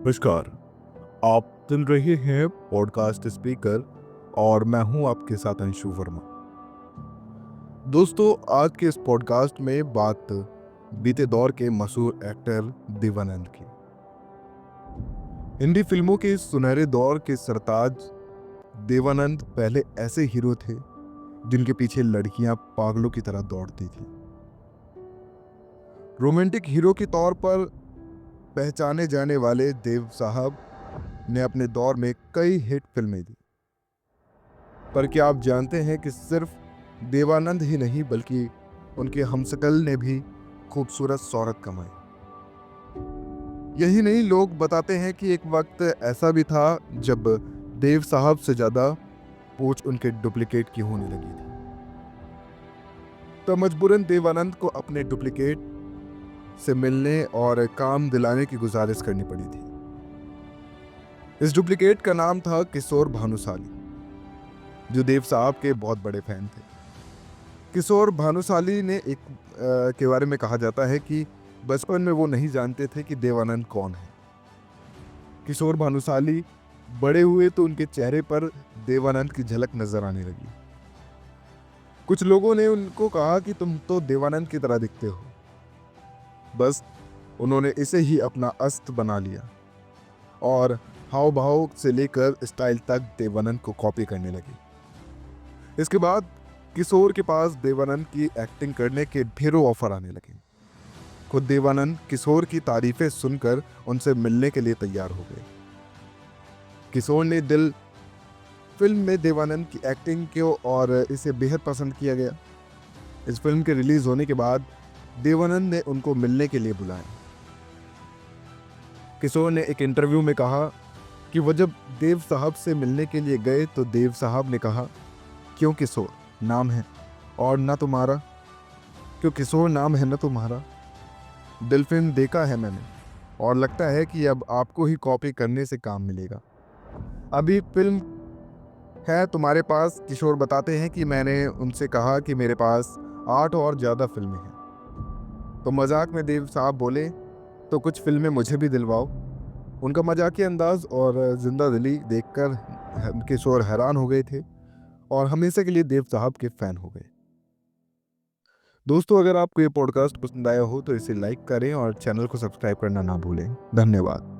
नमस्कार। आप सुन रहे हैं पॉडकास्ट स्पीकर और मैं हूं आपके साथ अंशु वर्मा। दोस्तों, आज के इस पॉडकास्ट में बात बीते दौर के मशहूर एक्टर देवानंद की। हिंदी फिल्मों के सुनहरे दौर के सरताज देवानंद पहले ऐसे हीरो थे जिनके पीछे लड़कियां पागलों की तरह दौड़ती थी। रोमांटिक हीरो के तौर पर पहचाने जाने वाले देव साहब ने अपने दौर में कई हिट फिल्में दी। पर क्या आप जानते हैं कि सिर्फ देवानंद ही नहीं बल्कि उनके हमशक्ल ने भी खूबसूरत शोहरत कमाई। यही नहीं, लोग बताते हैं कि एक वक्त ऐसा भी था जब देव साहब से ज्यादा पूछ उनके डुप्लीकेट की होने लगी थी। तो मजबूरन देवानंद को अपने डुप्लीकेट से मिलने और काम दिलाने की गुजारिश करनी पड़ी थी। इस डुप्लीकेट का नाम था किशोर भानुशाली, जो देव साहब के बहुत बड़े फैन थे। किशोर भानुशाली ने के बारे में कहा जाता है कि बचपन में वो नहीं जानते थे कि देवानंद कौन है। किशोर भानुशाली बड़े हुए तो उनके चेहरे पर देवानंद की झलक नजर आने लगी। कुछ लोगों ने उनको कहा कि तुम तो देवानंद की तरह दिखते हो। बस उन्होंने इसे ही अपना अस्त्र बना लिया और हाव भाव से लेकर स्टाइल तक देवानंद को कॉपी करने लगी। इसके बाद किशोर के पास देवानंद की एक्टिंग करने के ढेरों ऑफर आने लगे। खुद देवानंद किशोर की तारीफें सुनकर उनसे मिलने के लिए तैयार हो गए। किशोर ने दिल फिल्म में देवानंद की एक्टिंग को और इसे बेहद पसंद किया गया। इस फिल्म के रिलीज होने के बाद देवानंद ने उनको मिलने के लिए बुलाया। किशोर ने एक इंटरव्यू में कहा कि वो जब देव साहब से मिलने के लिए गए तो देव साहब ने कहा, क्यों किशोर नाम है और ना तुम्हारा, क्यों किशोर नाम है ना तुम्हारा। दिल फिल्म देखा है मैंने और लगता है कि अब आपको ही कॉपी करने से काम मिलेगा। अभी फिल्म है तुम्हारे पास। किशोर बताते हैं कि मैंने उनसे कहा कि मेरे पास 8 और ज़्यादा फिल्में हैं। तो मजाक में देव साहब बोले, तो कुछ फिल्में मुझे भी दिलवाओ। उनका मजाकिया अंदाज और जिंदा दिली देखकर किशोर हैरान हो गए थे और हमेशा के लिए देव साहब के फैन हो गए। दोस्तों, अगर आपको ये पॉडकास्ट पसंद आया हो तो इसे लाइक करें और चैनल को सब्सक्राइब करना ना भूलें। धन्यवाद।